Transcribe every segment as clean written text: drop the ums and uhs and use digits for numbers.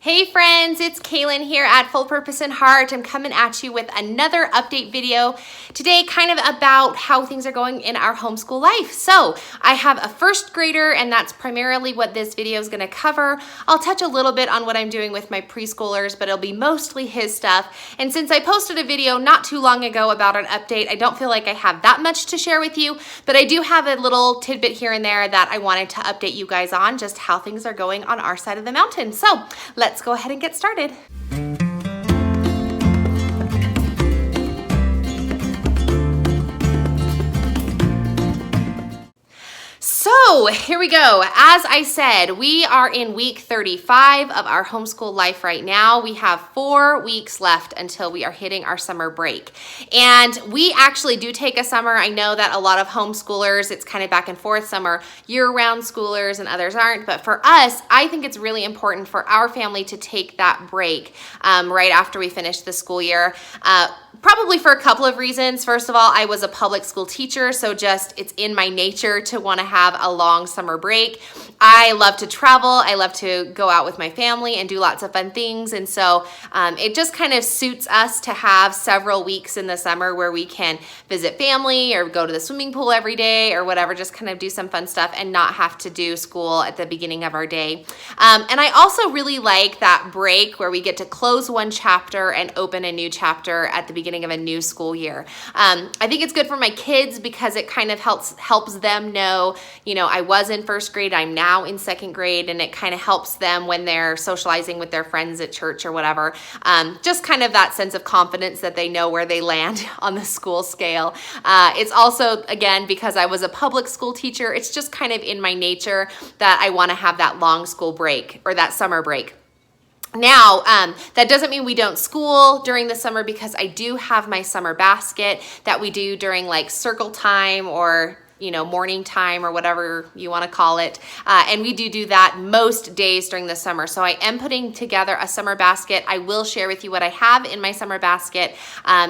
Hey friends, it's Kaylin here at Full Purpose and Heart. I'm coming at you with another update video today, kind of about how things are going in our homeschool life. So I have a first grader, and that's primarily what this video is going to cover. I'll touch a little bit on what I'm doing with my preschoolers, but it'll be mostly his stuff. And since I posted a video not too long ago about an update, I don't feel like I have that much to share with you, but I do have a little tidbit here and there that I wanted to update you guys on, just how things are going on our side of the mountain. So let's go ahead and get started. So here we go. As I said, we are in week 35 of our homeschool life right now. We have 4 weeks left until we are hitting our summer break. And we actually do take a summer. I know that a lot of homeschoolers, it's kind of back and forth. Some are year-round schoolers and others aren't. But for us, I think it's really important for our family to take that break right after we finish the school year. Probably for a couple of reasons. First of all, I was a public school teacher, so just it's in my nature to want to have a long summer break. I love to travel. I love to go out with my family and do lots of fun things. And so it just kind of suits us to have several weeks in the summer where we can visit family or go to the swimming pool every day or whatever, just kind of do some fun stuff and not have to do school at the beginning of our day. And I also really like that break where we get to close one chapter and open a new chapter at the beginning of a new school year. I think it's good for my kids because it kind of helps them know, you know, I was in first grade, I'm now in second grade, and it kind of helps them when they're socializing with their friends at church or whatever. Just kind of that sense of confidence that they know where they land on the school scale. It's also, again, because I was a public school teacher, it's just kind of in my nature that I want to have that long school break or that summer break. Now, that doesn't mean we don't school during the summer because I do have my summer basket that we do during like circle time or morning time or whatever you want to call it. And we do that most days during the summer. So I am putting together a summer basket. I will share with you what I have in my summer basket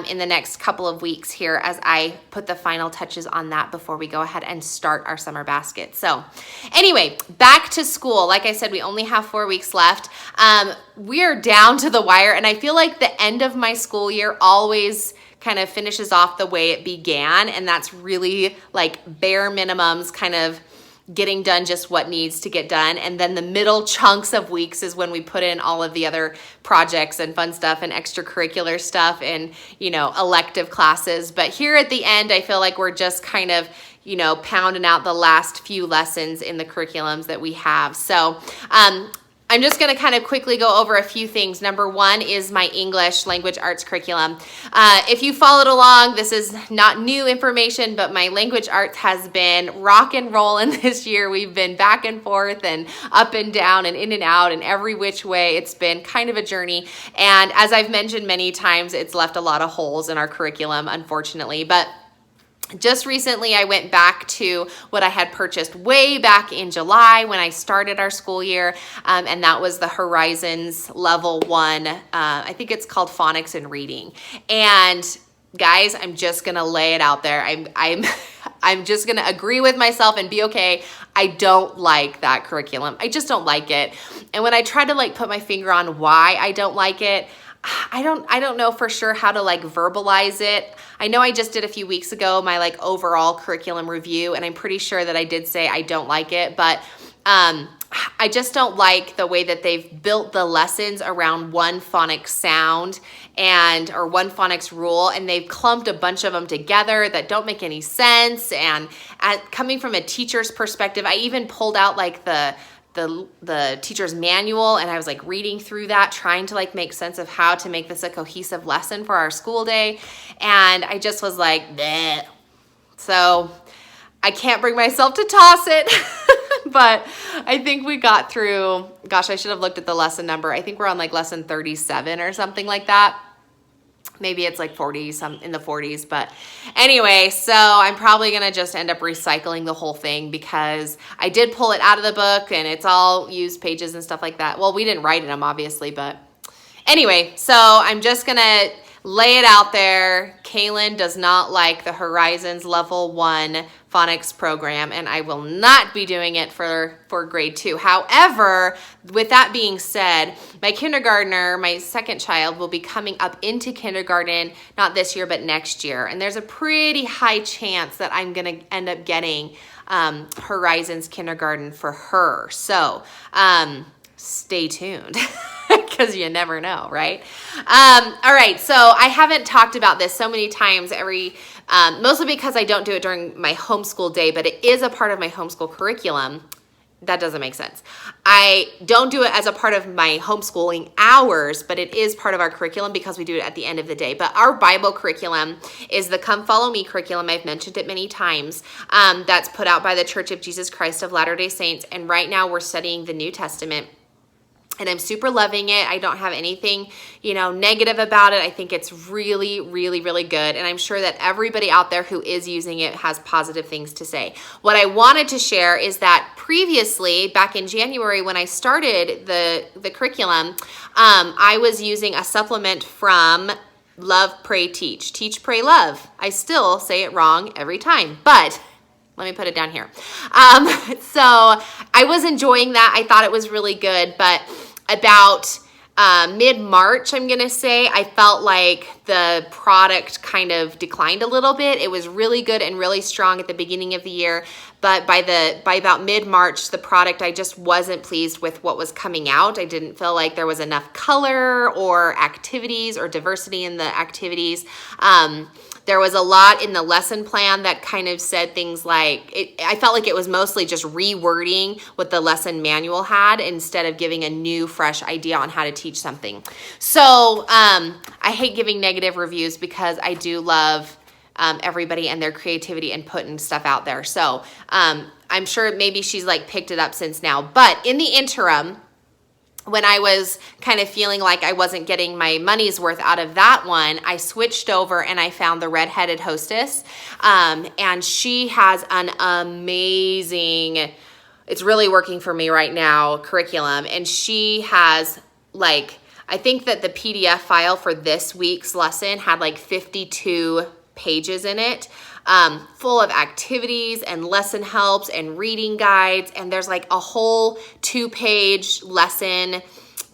in the next couple of weeks here as I put the final touches on that before we go ahead and start our summer basket. So anyway, back to school. Like I said, we only have 4 weeks left. We're down to the wire, and I feel like the end of my school year always kind of finishes off the way it began, and that's really like bare minimums, kind of getting done just what needs to get done. And then the middle chunks of weeks is when we put in all of the other projects and fun stuff and extracurricular stuff and, elective classes. But here at the end, I feel like we're just kind of, pounding out the last few lessons in the curriculums that we have. So, I'm just going to kind of quickly go over a few things. Number 1 is my English language arts curriculum. If you followed along, this is not new information, but my language arts has been rock and rolling this year. We've been back and forth and up and down and in and out and every which way. It's been kind of a journey. And as I've mentioned many times, it's left a lot of holes in our curriculum, unfortunately. But just recently, I went back to what I had purchased way back in July when I started our school year, and that was the Horizons Level 1. I think it's called Phonics and Reading. And guys, I'm just gonna lay it out there. I'm just gonna agree with myself and be okay. I don't like that curriculum. I just don't like it. And when I try to put my finger on why I don't like it, I don't know for sure how to verbalize it. I know I just did a few weeks ago my overall curriculum review, and I'm pretty sure that I did say I don't like it, but I just don't like the way that they've built the lessons around one phonics sound or one phonics rule, and they've clumped a bunch of them together that don't make any sense. And coming from a teacher's perspective, I even pulled out the teacher's manual, and I was reading through that, trying to make sense of how to make this a cohesive lesson for our school day. And I just was bleh. So I can't bring myself to toss it, but I think we got through, gosh, I should have looked at the lesson number. I think we're on lesson 37 or something like that. Maybe it's 40, some in the 40s, but anyway, so I'm probably going to just end up recycling the whole thing because I did pull it out of the book and it's all used pages and stuff like that. Well, we didn't write in them, obviously, but anyway, so I'm just going to lay it out there. Kaylin does not like the Horizons Level 1 phonics program, and I will not be doing it for grade 2. However, with that being said, my kindergartner, my second child, will be coming up into kindergarten, not this year, but next year. And there's a pretty high chance that I'm going to end up getting Horizons kindergarten for her. So stay tuned. Because you never know, right? All right, so I haven't talked about this so many times mostly because I don't do it during my homeschool day, but it is a part of my homeschool curriculum. That doesn't make sense. I don't do it as a part of my homeschooling hours, but it is part of our curriculum because we do it at the end of the day. But our Bible curriculum is the Come Follow Me curriculum. I've mentioned it many times. That's put out by the Church of Jesus Christ of Latter-day Saints. And right now we're studying the New Testament. And I'm super loving it. I don't have anything, negative about it. I think it's really, really, really good. And I'm sure that everybody out there who is using it has positive things to say. What I wanted to share is that previously, back in January, when I started the curriculum, I was using a supplement from Love, Pray, Teach. Teach, Pray, Love. I still say it wrong every time, but let me put it down here. So I was enjoying that. I thought it was really good, but about mid-March, I'm going to say, I felt like the product kind of declined a little bit. It was really good and really strong at the beginning of the year, but by about mid-March, the product, I just wasn't pleased with what was coming out. I didn't feel like there was enough color or activities or diversity in the activities. There was a lot in the lesson plan that kind of said things like, I felt like it was mostly just rewording what the lesson manual had instead of giving a new, fresh idea on how to teach something. So I hate giving negative reviews because I do love everybody and their creativity and putting stuff out there. So I'm sure maybe she's like picked it up since now. But in the interim, when I was kind of feeling like I wasn't getting my money's worth out of that one, I switched over and I found the Redheaded Hostess. And she has an amazing, it's really working for me right now, curriculum. And she has I think that the PDF file for this week's lesson had 52 pages in it. Full of activities and lesson helps and reading guides. And there's a whole 2-page lesson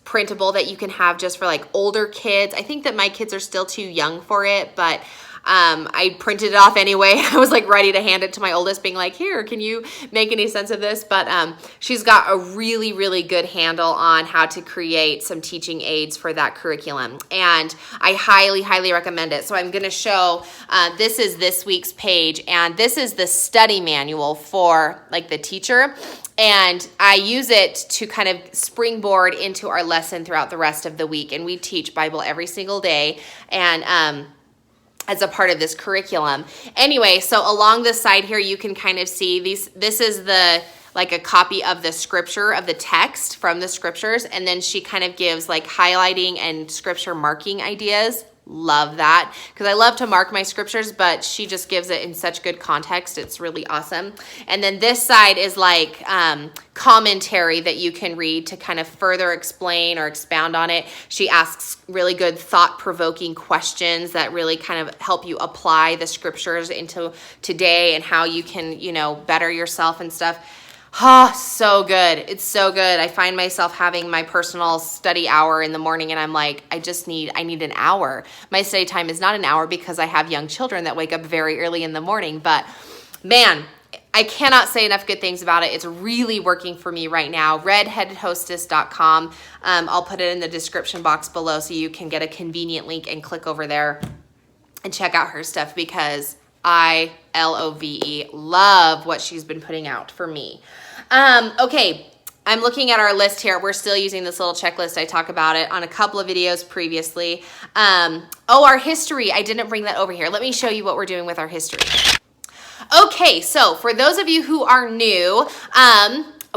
printable that you can have just for older kids. I think that my kids are still too young for it, but I printed it off anyway. I was ready to hand it to my oldest, being here, can you make any sense of this? But she's got a really, really good handle on how to create some teaching aids for that curriculum. And I highly, highly recommend it. So I'm going to show, this is this week's page, and this is the study manual for the teacher. And I use it to kind of springboard into our lesson throughout the rest of the week. And we teach Bible every single day. And, as a part of this curriculum. Anyway, so along the side here, you can kind of see this is a copy of the scripture, of the text from the scriptures. And then she kind of gives highlighting and scripture marking ideas. Love that, because I love to mark my scriptures, but she just gives it in such good context. It's really awesome. And then this side is commentary that you can read to kind of further explain or expound on it. She asks really good thought-provoking questions that really kind of help you apply the scriptures into today and how you can, better yourself and stuff. Oh, so good. It's so good. I find myself having my personal study hour in the morning and I'm I need an hour. My study time is not an hour because I have young children that wake up very early in the morning, but man, I cannot say enough good things about it. It's really working for me right now. redheadedhostess.com. I'll put it in the description box below so you can get a convenient link and click over there and check out her stuff because I love what she's been putting out for me. Okay, I'm looking at our list here. We're still using this little checklist. I talk about it on a couple of videos previously. Our history. I didn't bring that over here. Let me show you what we're doing with our history. Okay, so for those of you who are new,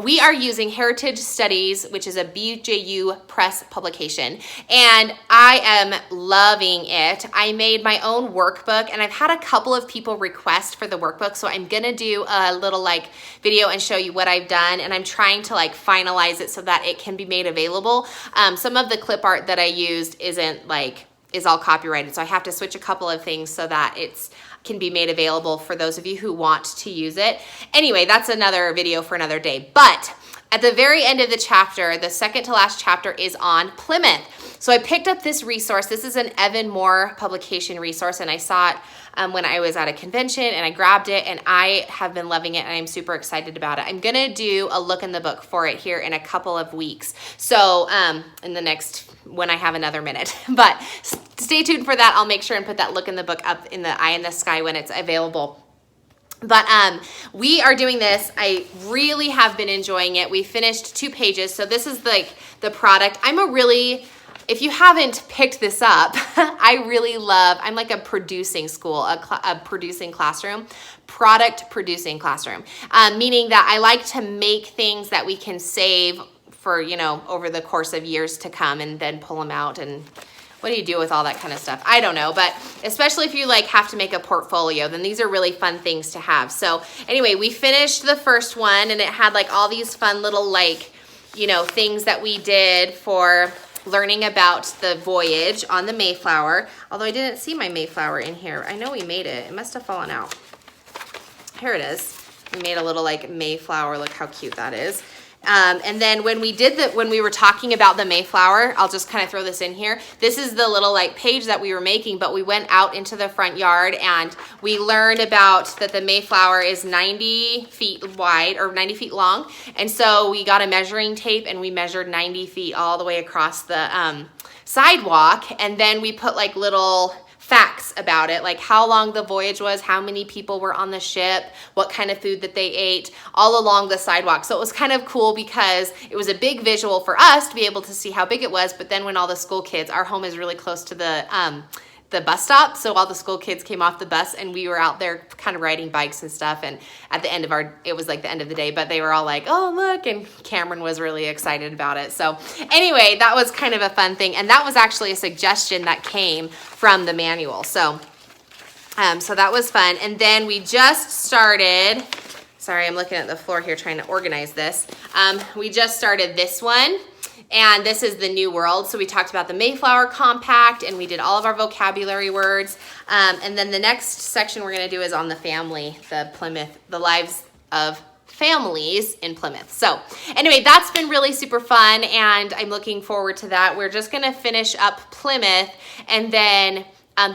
we are using Heritage Studies, which is a BJU Press publication, and I am loving it. I made my own workbook, and I've had a couple of people request for the workbook, so I'm gonna do a little video and show you what I've done, and I'm trying to finalize it so that it can be made available. Some of the clip art that I used isn't is all copyrighted. So I have to switch a couple of things so that it's can be made available for those of you who want to use it. Anyway, that's another video for another day. But at the very end of the chapter, the second to last chapter is on Plymouth. So I picked up this resource. This is an Evan Moor publication resource, and I saw it when I was at a convention, and I grabbed it, and I have been loving it, and I'm super excited about it. I'm gonna do a look in the book for it here in a couple of weeks. So in the next, when I have another minute, but stay tuned for that. I'll make sure and put that look in the book up in the eye in the sky when it's available. But we are doing this. I really have been enjoying it. We finished 2 pages. So this is like the product. If you haven't picked this up, I really love, I'm like a producing school, a producing classroom, product producing classroom, meaning that I like to make things that we can save for, over the course of years to come, and then pull them out. And what do you do with all that kind of stuff? I don't know, but especially if you have to make a portfolio, then these are really fun things to have. So anyway, we finished the first one, and it had all these fun little things that we did for learning about the voyage on the Mayflower. Although I didn't see my Mayflower in here. I know we made it. It must have fallen out. Here it is. We made a little Mayflower. Look how cute that is. And then when we were talking about the Mayflower, I'll just kind of throw this in here. This is the little page that we were making, but we went out into the front yard and we learned about that the Mayflower is 90 feet wide or 90 feet long. And so we got a measuring tape and we measured 90 feet all the way across the sidewalk. And then we put little facts about it, like how long the voyage was, how many people were on the ship, what kind of food that they ate, all along the sidewalk. So it was kind of cool because it was a big visual for us to be able to see how big it was. But then when all the school kids, our home is really close to the bus stop, so all the school kids came off the bus and we were out there kind of riding bikes and stuff, and at the end of it was the end of the day, but they were all oh look, and Cameron was really excited about it. So anyway, that was kind of a fun thing, and that was actually a suggestion that came from the manual. So so that was fun. And then we just started, sorry, I'm looking at the floor here trying to organize this. We just started this one. And this is the New World. So we talked about the Mayflower Compact, and we did all of our vocabulary words. And then the next section we're going to do is on the family, the lives of families in Plymouth. So anyway, that's been really super fun, and I'm looking forward to that. We're just going to finish up Plymouth, and then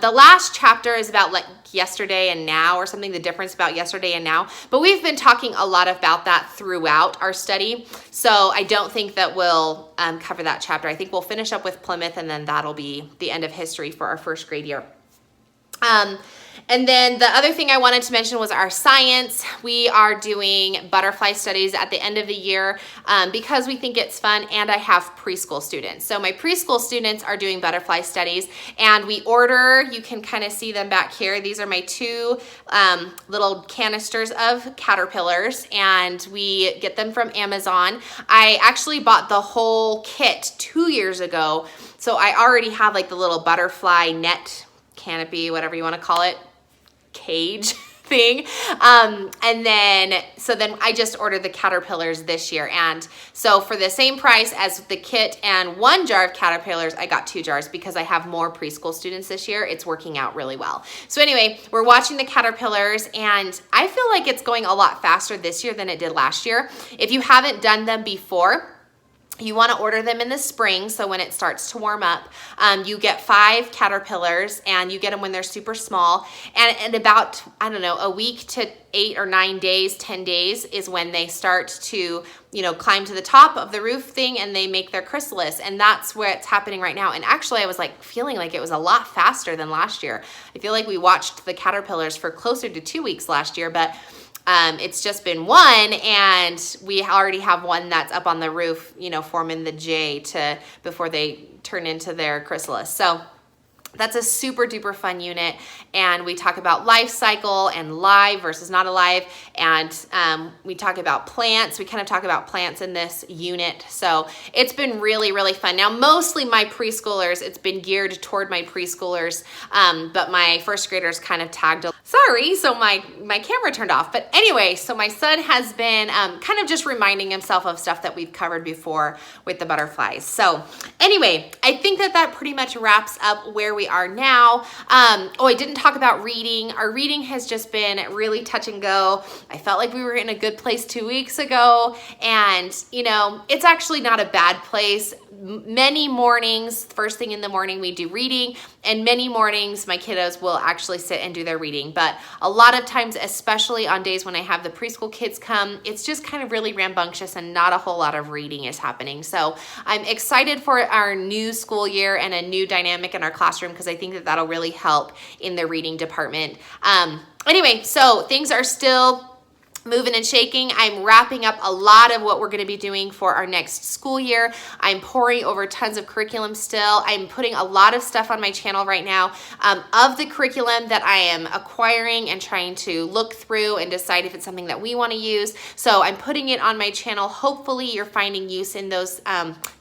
the last chapter is about yesterday and now, or something, the difference about yesterday and now. But we've been talking a lot about that throughout our study. So I don't think that we'll cover that chapter. I think we'll finish up with Plymouth, and then that'll be the end of history for our first grade year. And then the other thing I wanted to mention was our science. We are doing butterfly studies at the end of the year because we think it's fun, and I have preschool students. So my preschool students are doing butterfly studies, and we order, you can kind of see them back here. These are my 2 little canisters of caterpillars, and we get them from Amazon. I actually bought the whole kit 2 years ago, so I already have the little butterfly net canopy, whatever you want to call it, cage thing. And then I just ordered the caterpillars this year. And so for the same price as the kit and 1 jar of caterpillars, I got 2 jars because I have more preschool students this year. It's working out really well. So anyway, we're watching the caterpillars, and I feel like it's going a lot faster this year than it did last year. If you haven't done them before, you want to order them in the spring, so when it starts to warm up, you get 5 caterpillars, and you get them when they're super small. And about, I don't know, a week to 8 or 9 days, 10 days is when they start to, climb to the top of the roof thing, and they make their chrysalis. And that's what's happening right now. And actually, I was feeling like it was a lot faster than last year. I feel like we watched the caterpillars for closer to 2 weeks last year, but it's just been 1, and we already have 1 that's up on the roof, forming the J before they turn into their chrysalis. So that's a super duper fun unit, and we talk about life cycle and live versus not alive, and we talk about plants. We kind of talk about plants in this unit, so it's been really, really fun. Now, mostly my preschoolers, it's been geared toward my preschoolers, but my first graders kind of tagged a Sorry, so my camera turned off. But anyway, so my son has been kind of just reminding himself of stuff that we've covered before with the butterflies. So anyway, I think that pretty much wraps up where we are now. Oh, I didn't talk about reading. Our reading has just been really touch and go. I felt like we were in a good place 2 weeks ago, and you know, it's actually not a bad place. Many mornings, first thing in the morning, we do reading, and many mornings my kiddos will actually sit and do their reading. But a lot of times, especially on days when I have the preschool kids come, it's just kind of really rambunctious and not a whole lot of reading is happening. So I'm excited for our new school year and a new dynamic in our classroom, because I think that that'll really help in the reading department. Anyway, so things are still moving and shaking. I'm wrapping up a lot of what we're going to be doing for our next school year. I'm pouring over tons of curriculum still. I'm putting a lot of stuff on my channel right now of the curriculum that I am acquiring and trying to look through and decide if it's something that we want to use. So I'm putting it on my channel. Hopefully you're finding use in those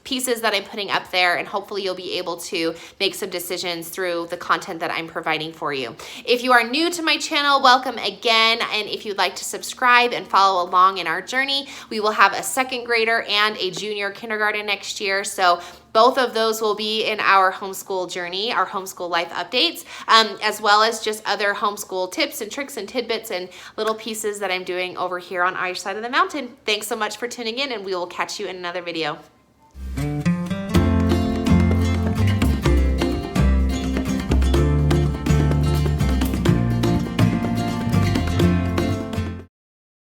pieces that I'm putting up there, and hopefully you'll be able to make some decisions through the content that I'm providing for you. If you are new to my channel, welcome again. And if you'd like to subscribe and follow along in our journey, we will have a second grader and a junior kindergarten next year. So both of those will be in our homeschool journey, our homeschool life updates, as well as just other homeschool tips and tricks and tidbits and little pieces that I'm doing over here on our side of the mountain. Thanks so much for tuning in, and we will catch you in another video.